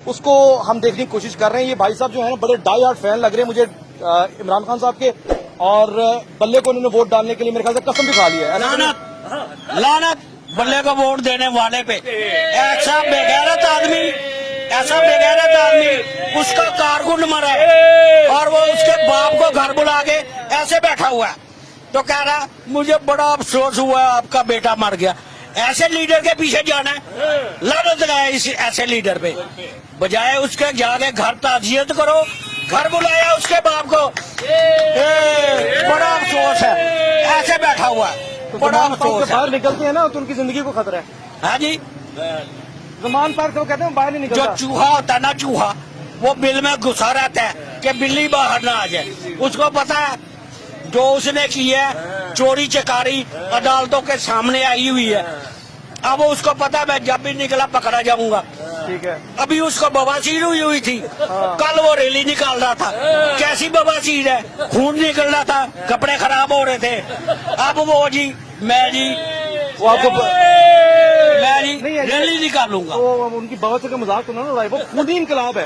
اس کو ہم دیکھنے کی کوشش کر رہے ہیں. یہ بھائی صاحب جو ہیں بڑے ڈائی ہارڈ فین لگ رہے ہیں مجھے عمران خان صاحب کے, اور بلے کو انہوں نے ووٹ ڈالنے کے لیے میرے خیال سے قسم بھی کھا لی ہے. لعنت بلے کو ووٹ دینے والے پہ. ایسا بےغیرت آدمی, ایسا بےغیرت آدمی, اس کا کارکن مرا ہے اور وہ اس کے باپ کو گھر بلا کے ایسے بیٹھا ہوا ہے تو کہہ رہا مجھے بڑا افسوس ہوا آپ کا بیٹا مر گیا. ایسے لیڈر کے پیچھے جانا ہے, لعنت لگائے اس ایسے لیڈر پہ. بجائے اس کے جا کے گھر تعزیت کرو, گھر بلایا اس کے باپ کو. بڑا افسوس ہے, ایسے بیٹھا ہوا ہے, بڑا افسوس ہے. باہر نکلتے ہیں نا تو ان کی زندگی کو خطرہ ہے. ہاں جی, زمان پارک وہ کہتے ہیں باہر نہیں جو نکلتا. چوہا ہوتا ہے نا, چوہا وہ بل میں گھسا رہتا ہے کہ بلی باہر نہ آ جائے. اس کو پتا ہے جو اس نے کی ہے چوری چکاری عدالتوں کے سامنے آئی ہوئی ہے. اب اس کو پتا ہے میں جب بھی نکلا پکڑا جاؤں گا. ٹھیک ہے, ابھی اس کو بواسیر ہوئی تھی, کل وہ ریلی نکال رہا تھا. کیسی بواسیر ہے, خون نکل رہا تھا, کپڑے خراب ہو رہے تھے. اب وہ جی میں جی وہ آپ کو ریلی نکالوں گا. وہ ان کی بہت سے مذاق تو نہ اڑائے, وہ خودی انقلاب ہے.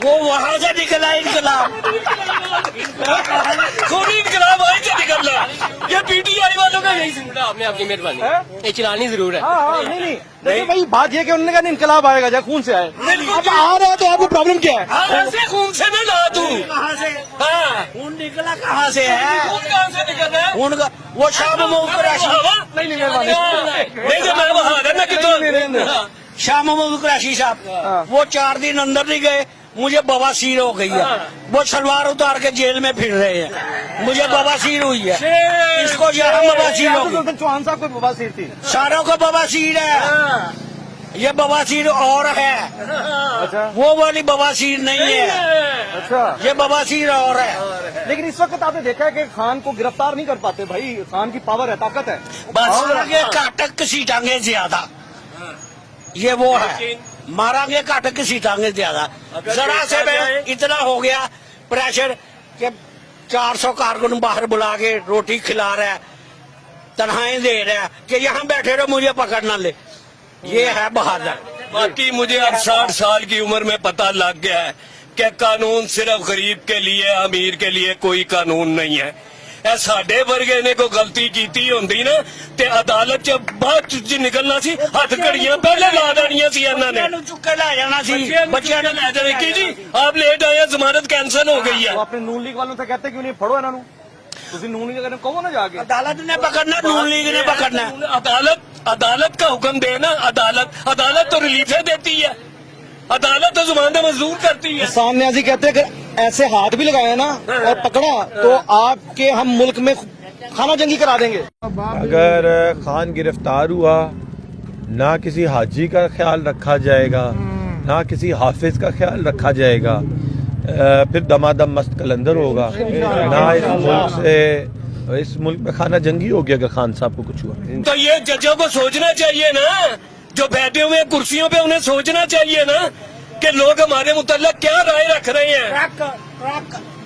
وہ وہاں سے نکلا انقلاب, خودی انقلاب وہیں سے نکل رہا. یہ پی ٹی آئی والوں کا یہی سن رہا. آپ نے آپ کی مہربانی یہ چلانی ضرور ہے. ہاں نہیں دیکھیے بھائی, بات یہ کہ انہوں نے کہا انقلاب آئے گا جائے خون سے آئے. اب آ رہا ہے تو آپ کو پرابلم کیا ہے؟ خون سے نہ لا تو کہاں سے, خون نکلا کہاں سے ہے, خون کہاں سے نکل رہا ہے, خون کا وہ شاہ محمود قریشی. نہیں مہربانی, شاہ محمود قریشی صاحب وہ 4 دن اندر نہیں گئے, مجھے بواسیر ہو گئی ہے. وہ شلوار اتار کے جیل میں پھر رہے ہیں, مجھے بواسیر ہوئی ہے. اس کو یہاں بواسیر ہو گئی. چوہان صاحب کو بواسیر تھی, ساروں کو بواسیر ہے. یہ بواسیر اور ہے, اچھا وہ والی بواسیر نہیں ہے. اچھا, یہ بواسیر اور ہے. لیکن اس وقت آپ نے دیکھا ہے کہ خان کو گرفتار نہیں کر پاتے بھائی. خان کی پاور ہے, طاقت ہے. بس آگے کاٹک سیٹیں گے زیادہ, یہ وہ ہے. ماریں گے کاٹک سیٹیں گے زیادہ. ذرا سے میں اتنا ہو گیا پریشر کہ 400 کارکن باہر بلا کے روٹی کھلا رہا ہے, تنہائیں دے رہا ہے کہ یہاں بیٹھے رہو مجھے پکڑ نہ لے. یہ ہے بہادر. باقی مجھے اب 60 سال کی عمر میں پتہ لگ گیا ہے کہ قانون صرف غریب کے لیے, امیر کے لیے کوئی قانون نہیں ہے. اے ساڈے ورگے نے کوئی غلطی کیتی ہوندی نا تے عدالت چ بعد چ نکلنا سی, ہاتھ کڑیاں پہلے لا دینیاں سی انہاں نے. چکے لے جانا سی, بچیاں نے لے جانا کی جی آپ لیٹ آئے, ضمانت کینسل ہو گئی ہے. وہ اپنے نون لیگ والوں سے کہتے کیوں نہیں پڑھو انہوں نے, نون لیگ نے کہو نا جا کے. عدالت نے پکڑنا, نون لیگ نے پکڑنا. عدالت کا حکم دے نا, عدالت تو ریلیفیں دیتی ہے, عدالت تو ضمانت منظور کرتی ہے. احسان نیازی کہتے ہیں کہ ایسے ہاتھ بھی لگایا نا اور پکڑا تو آپ کے ہم ملک میں خانہ جنگی کرا دیں گے. اگر خان گرفتار ہوا, نہ کسی حاجی کا خیال رکھا جائے گا, نہ کسی حافظ کا خیال رکھا جائے گا, پھر دمادم مست کلندر ہوگا. نہ اس ملک میں خانہ جنگی ہوگی اگر خان صاحب کو کچھ ہوا. تو یہ ججوں کو سوچنا چاہیے نا, جو بیٹھے ہوئے کرسیوں پہ انہیں سوچنا چاہیے نا کہ لوگ ہمارے متعلق کیا رائے رکھ رہے ہیں.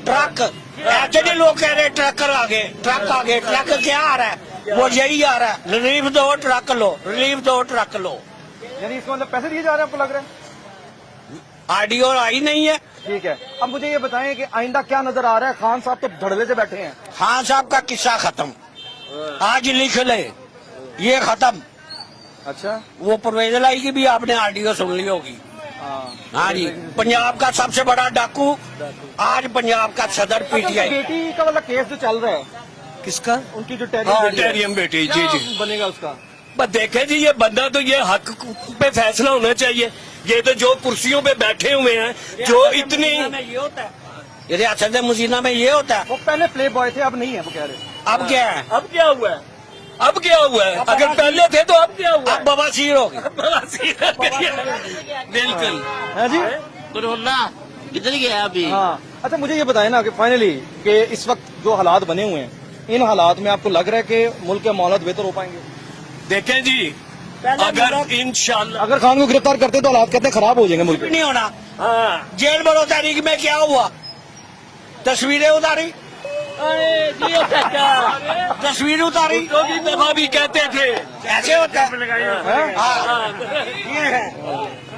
ٹرک ایکچولی لوگ کہہ رہے ٹرکر آگے, ٹرک آگے. ٹرک کیا آ رہا ہے, وہ یہی آ رہا ہے, ریلیف دو ٹرک لو, ریلیف دو ٹرک لو. یعنی اس کو مطلب پیسے دیے جا رہے ہیں, آپ کو لگ رہا ہے؟ آئیڈیو آئی نہیں ہے. ٹھیک ہے, اب مجھے یہ بتائیں کہ آئندہ کیا نظر آ رہا ہے؟ خان صاحب تو دھڑلے سے بیٹھے ہیں. خان صاحب کا قصہ ختم, آج لکھ لے, یہ ختم. اچھا, وہ پرویز لائی کی بھی آپ نے آئیڈیو سن لی ہوگی. ہاں جی, پنجاب کا سب سے بڑا ڈاکو آج پنجاب کا صدر پی ٹی آئی. بیٹی کا والا کیس جو چل رہا ہے, کس کا؟ ان کی جو ٹیریم بیٹی, جی جی بنے گا اس کا. بس دیکھیں جی, یہ بندہ تو یہ حق پہ فیصلہ ہونا چاہیے. یہ تو جو کرسیوں پہ بیٹھے ہوئے ہیں, جو اتنی یہ ہوتا ہے ریاست مزینہ میں یہ ہوتا ہے. وہ پہلے پلے بوائے تھے, اب نہیں ہے, وہ کہہ رہے. اب کیا ہے, اب کیا ہوا ہے, اب کیا ہوا ہے, اگر پہلے تھے تو اب کیا ہوا اب بواسیر ہو گئی. بالکل. ہے جی, کدھر گیا ابھی؟ ہاں. اچھا مجھے یہ بتائیں نا کہ فائنلی کہ اس وقت جو حالات بنے ہوئے ہیں, ان حالات میں آپ کو لگ رہا ہے کہ ملک کے معاملات بہتر ہو پائیں گے؟ دیکھیں جی, اگر انشاءاللہ اگر خان کو گرفتار کرتے تو حالات کہتے ہیں خراب ہو جائیں گے ملک. نہیں ہونا. جیل بڑو تاریخ میں کیا ہوا, تصویریں اتاری, تصویر اتاری, دفعہ بھی کہتے تھے ایسے ہوتا ہے.